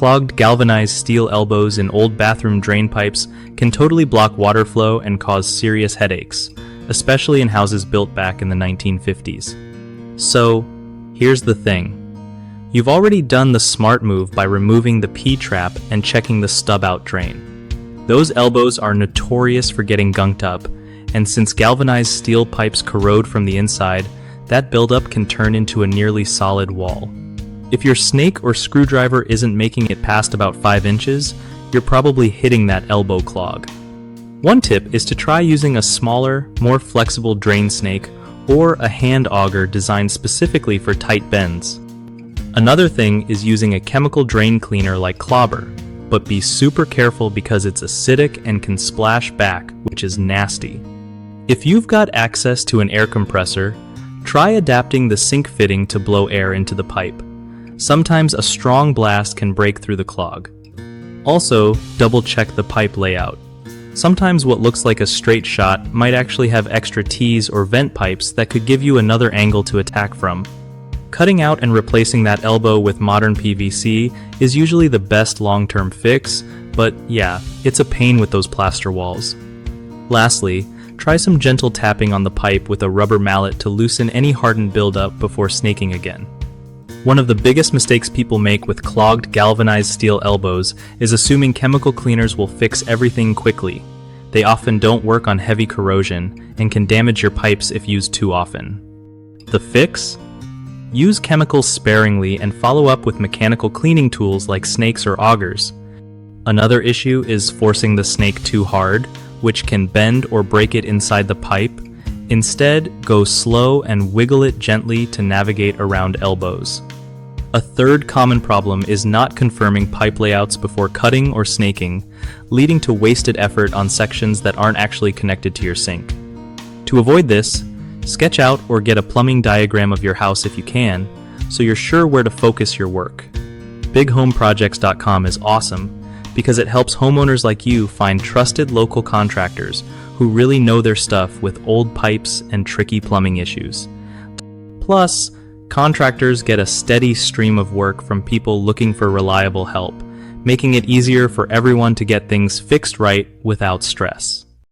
Clogged galvanized steel elbows in old bathroom drain pipes can totally block water flow and cause serious headaches, especially in houses built back in the 1950s. So, here's the thing. You've already done the smart move by removing the P-trap and checking the stub-out drain. Those elbows are notorious for getting gunked up, and since galvanized steel pipes corrode from the inside, that buildup can turn into a nearly solid wall. If your snake or screwdriver isn't making it past about 5 inches, you're probably hitting that elbow clog. One tip is to try using a smaller, more flexible drain snake or a hand auger designed specifically for tight bends. Another thing is using a chemical drain cleaner like Clobber, but be super careful because it's acidic and can splash back, which is nasty. If you've got access to an air compressor, try adapting the sink fitting to blow air into the pipe. Sometimes a strong blast can break through the clog. Also, double check the pipe layout. Sometimes what looks like a straight shot might actually have extra T's or vent pipes that could give you another angle to attack from. Cutting out and replacing that elbow with modern PVC is usually the best long-term fix, but yeah, it's a pain with those plaster walls. Lastly, try some gentle tapping on the pipe with a rubber mallet to loosen any hardened buildup before snaking again. One of the biggest mistakes people make with clogged galvanized steel elbows is assuming chemical cleaners will fix everything quickly. They often don't work on heavy corrosion and can damage your pipes if used too often. The fix? Use chemicals sparingly and follow up with mechanical cleaning tools like snakes or augers. Another issue is forcing the snake too hard, which can bend or break it inside the pipe. Instead, go slow and wiggle it gently to navigate around elbows. A third common problem is not confirming pipe layouts before cutting or snaking, leading to wasted effort on sections that aren't actually connected to your sink. To avoid this, sketch out or get a plumbing diagram of your house if you can, so you're sure where to focus your work. BigHomeProjects.com is awesome because it helps homeowners like you find trusted local contractors who really know their stuff with old pipes and tricky plumbing issues. Plus, contractors get a steady stream of work from people looking for reliable help, making it easier for everyone to get things fixed right without stress.